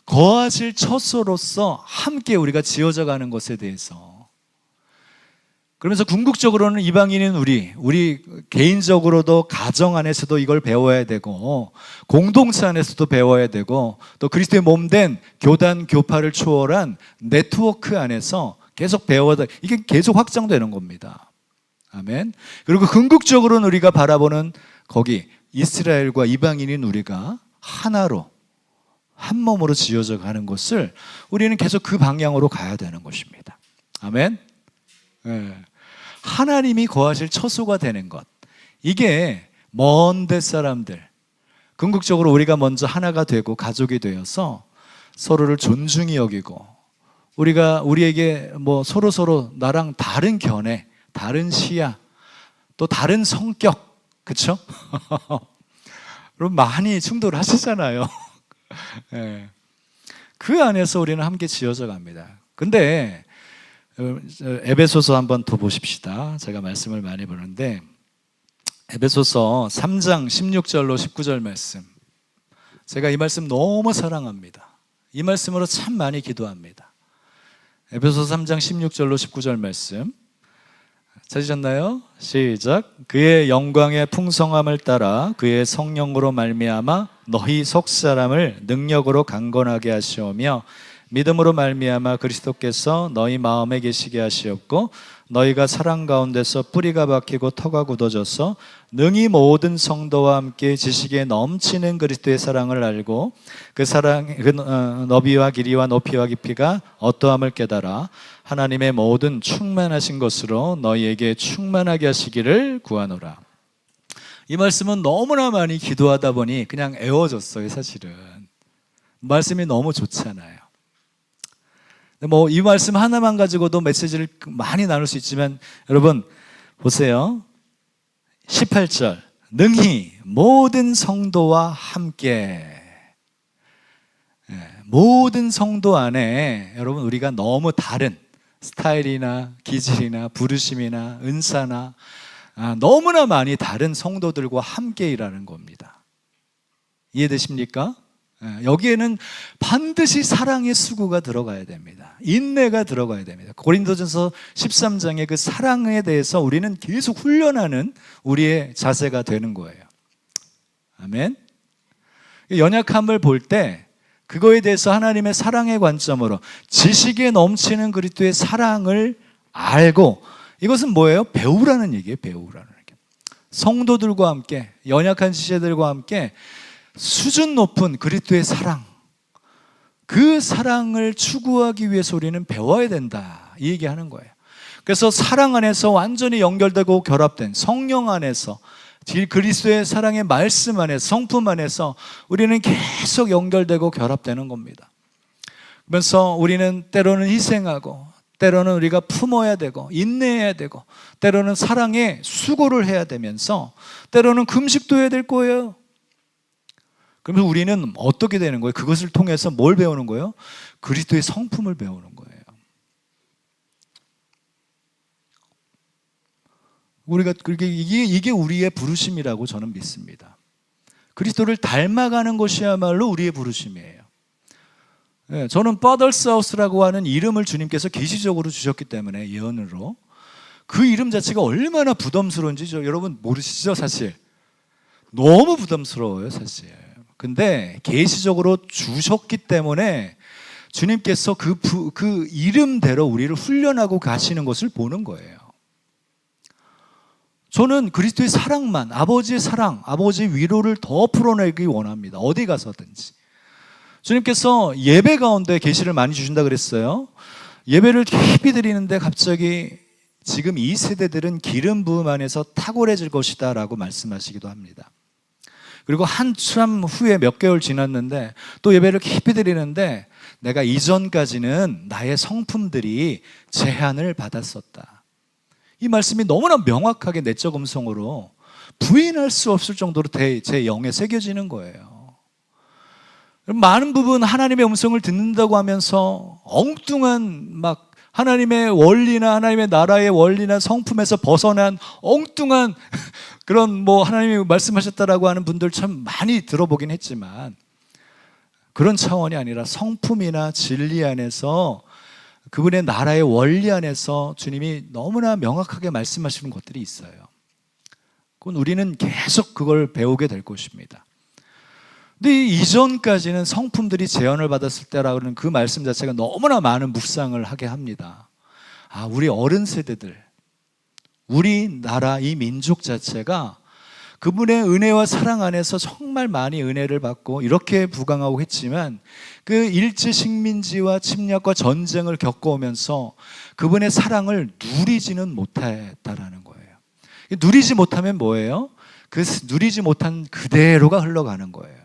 거하실 처소로서 함께 우리가 지어져 가는 것에 대해서 그러면서 궁극적으로는 이방인인 우리 개인적으로도 가정 안에서도 이걸 배워야 되고 공동체 안에서도 배워야 되고 또 그리스도의 몸된 교단 교파를 초월한 네트워크 안에서 계속 배워야 이게 계속 확장되는 겁니다. 아멘. 그리고 궁극적으로는 우리가 바라보는 거기 이스라엘과 이방인인 우리가 하나로 한 몸으로 지어져 가는 것을 우리는 계속 그 방향으로 가야 되는 것입니다. 아멘. 네. 하나님이 거하실 처소가 되는 것, 이게 먼 데 사람들 궁극적으로 우리가 먼저 하나가 되고 가족이 되어서 서로를 존중히 여기고 우리에게 뭐 서로 나랑 다른 견해, 다른 시야, 또 다른 성격, 그렇죠? 여러분 많이 충돌하시잖아요. 네. 그 안에서 우리는 함께 지어져 갑니다. 근데 에베소서 한번 더 보십시다. 제가 말씀을 많이 보는데 에베소서 3장 16절로 19절 말씀, 제가 이 말씀 너무 사랑합니다. 이 말씀으로 참 많이 기도합니다. 에베소서 3장 16절로 19절 말씀 찾으셨나요? 시작. 그의 영광의 풍성함을 따라 그의 성령으로 말미암아 너희 속사람을 능력으로 강건하게 하시오며 믿음으로 말미암아 그리스도께서 너희 마음에 계시게 하시옵고 너희가 사랑 가운데서 뿌리가 박히고 터가 굳어져서 능히 모든 성도와 함께 지식에 넘치는 그리스도의 사랑을 알고 그 사랑의 너비와 길이와 높이와 깊이가 어떠함을 깨달아 하나님의 모든 충만하신 것으로 너희에게 충만하게 하시기를 구하노라. 이 말씀은 너무나 많이 기도하다 보니 그냥 애워졌어요. 사실은 말씀이 너무 좋잖아요. 뭐 이 말씀 하나만 가지고도 메시지를 많이 나눌 수 있지만 여러분 보세요. 18절 능히 모든 성도와 함께. 모든 성도 안에 여러분 우리가 너무 다른 스타일이나 기질이나 부르심이나 은사나 너무나 많이 다른 성도들과 함께 일하는 겁니다. 이해되십니까? 여기에는 반드시 사랑의 수고가 들어가야 됩니다. 인내가 들어가야 됩니다. 고린도전서 13장의 그 사랑에 대해서 우리는 계속 훈련하는 우리의 자세가 되는 거예요. 아멘. 연약함을 볼 때 그거에 대해서 하나님의 사랑의 관점으로 지식에 넘치는 그리스도의 사랑을 알고, 이것은 뭐예요? 배우라는 얘기예요. 배우라는 얘기. 성도들과 함께, 연약한 지체들과 함께 수준 높은 그리스도의 사랑, 그 사랑을 추구하기 위해서 우리는 배워야 된다, 이 얘기하는 거예요. 그래서 사랑 안에서 완전히 연결되고 결합된 성령 안에서, 그리스도의 사랑의 말씀 안에서, 성품 안에서 우리는 계속 연결되고 결합되는 겁니다. 그래서 우리는 때로는 희생하고, 때로는 우리가 품어야 되고 인내해야 되고, 때로는 사랑에 수고를 해야 되면서 때로는 금식도 해야 될 거예요. 그러면서 우리는 어떻게 되는 거예요? 그것을 통해서 뭘 배우는 거예요? 그리스도의 성품을 배우는 거예요. 우리가 이게 우리의 부르심이라고 저는 믿습니다. 그리스도를 닮아가는 것이야말로 우리의 부르심이에요. 저는 Father's House라고 하는 이름을 주님께서 계시적으로 주셨기 때문에, 예언으로, 그 이름 자체가 얼마나 부담스러운지 여러분 모르시죠? 사실 너무 부담스러워요, 사실. 근데 계시적으로 주셨기 때문에 주님께서 그 이름대로 우리를 훈련하고 가시는 것을 보는 거예요. 저는 그리스도의 사랑만, 아버지의 사랑, 아버지의 위로를 더 풀어내기 원합니다. 어디 가서든지. 주님께서 예배 가운데 계시를 많이 주신다 그랬어요. 예배를 깊이 드리는데 갑자기 지금 이 세대들은 기름 부음 안에서 탁월해질 것이다 라고 말씀하시기도 합니다. 그리고 한참 후에 몇 개월 지났는데 또 예배를 깊이 드리는데 내가 이전까지는 나의 성품들이 제한을 받았었다. 이 말씀이 너무나 명확하게 내적 음성으로 부인할 수 없을 정도로 제 영에 새겨지는 거예요. 많은 부분 하나님의 음성을 듣는다고 하면서 엉뚱한 막 하나님의 원리나 하나님의 나라의 원리나 성품에서 벗어난 엉뚱한 그런 뭐 하나님이 말씀하셨다라고 하는 분들 참 많이 들어보긴 했지만, 그런 차원이 아니라 성품이나 진리 안에서, 그분의 나라의 원리 안에서 주님이 너무나 명확하게 말씀하시는 것들이 있어요. 그건 우리는 계속 그걸 배우게 될 것입니다. 근데 이전까지는 성품들이 제한을 받았을 때라는 그 말씀 자체가 너무나 많은 묵상을 하게 합니다. 우리 어른 세대들, 우리나라 이 민족 자체가 그분의 은혜와 사랑 안에서 정말 많이 은혜를 받고 이렇게 부강하고 했지만, 그 일제 식민지와 침략과 전쟁을 겪어오면서 그분의 사랑을 누리지는 못했다라는 거예요. 누리지 못하면 뭐예요? 그 누리지 못한 그대로가 흘러가는 거예요.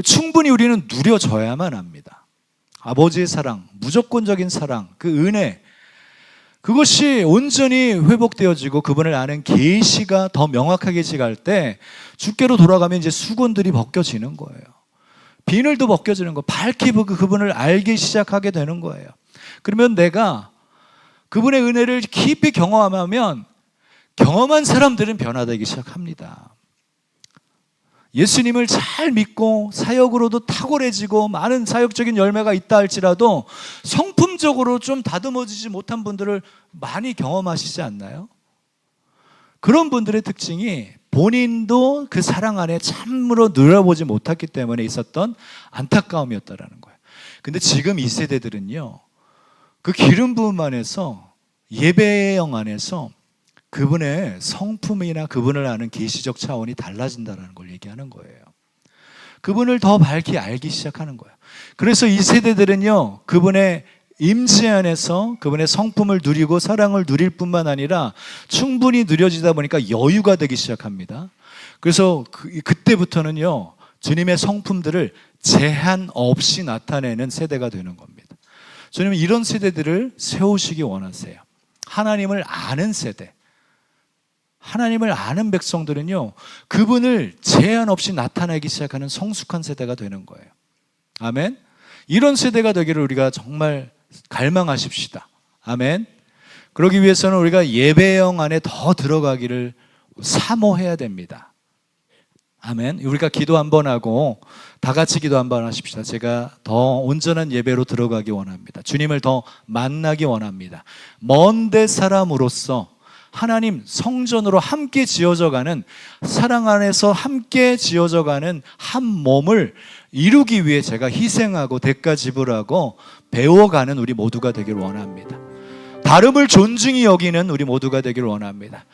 충분히 우리는 누려져야만 합니다. 아버지의 사랑, 무조건적인 사랑, 그 은혜, 그것이 온전히 회복되어지고 그분을 아는 계시가 더 명확하게 지갈 때 주께로 돌아가면 이제 수건들이 벗겨지는 거예요. 비늘도 벗겨지는 거예요. 밝히 그분을 알기 시작하게 되는 거예요. 그러면 내가 그분의 은혜를 깊이 경험하면 경험한 사람들은 변화되기 시작합니다. 예수님을 잘 믿고 사역으로도 탁월해지고 많은 사역적인 열매가 있다 할지라도 성품 성품적으로 좀 다듬어지지 못한 분들을 많이 경험하시지 않나요? 그런 분들의 특징이 본인도 그 사랑 안에 참으로 누려보지 못했기 때문에 있었던 안타까움이었다라는 거예요. 근데 지금 이 세대들은요, 그 기름 부음 안에서, 예배의 영 안에서 그분의 성품이나 그분을 아는 계시적 차원이 달라진다는 걸 얘기하는 거예요. 그분을 더 밝히 알기 시작하는 거예요. 그래서 이 세대들은요, 그분의 임재 안에서 그분의 성품을 누리고 사랑을 누릴 뿐만 아니라 충분히 누려지다 보니까 여유가 되기 시작합니다. 그래서 그때부터는요, 주님의 성품들을 제한 없이 나타내는 세대가 되는 겁니다. 주님은 이런 세대들을 세우시기 원하세요. 하나님을 아는 세대, 하나님을 아는 백성들은요, 그분을 제한 없이 나타내기 시작하는 성숙한 세대가 되는 거예요. 아멘. 이런 세대가 되기를 우리가 정말 갈망하십시다. 아멘. 그러기 위해서는 우리가 예배영 안에 더 들어가기를 사모해야 됩니다. 아멘. 우리가 기도 한번 하고 다 같이 기도 한번 하십시다. 제가 더 온전한 예배로 들어가기 원합니다. 주님을 더 만나기 원합니다. 먼데 사람으로서 하나님 성전으로 함께 지어져가는, 사랑 안에서 함께 지어져가는 한 몸을 이루기 위해 제가 희생하고 대가 지불하고 배워가는 우리 모두가 되길 원합니다. 다름을 존중히 여기는 우리 모두가 되길 원합니다.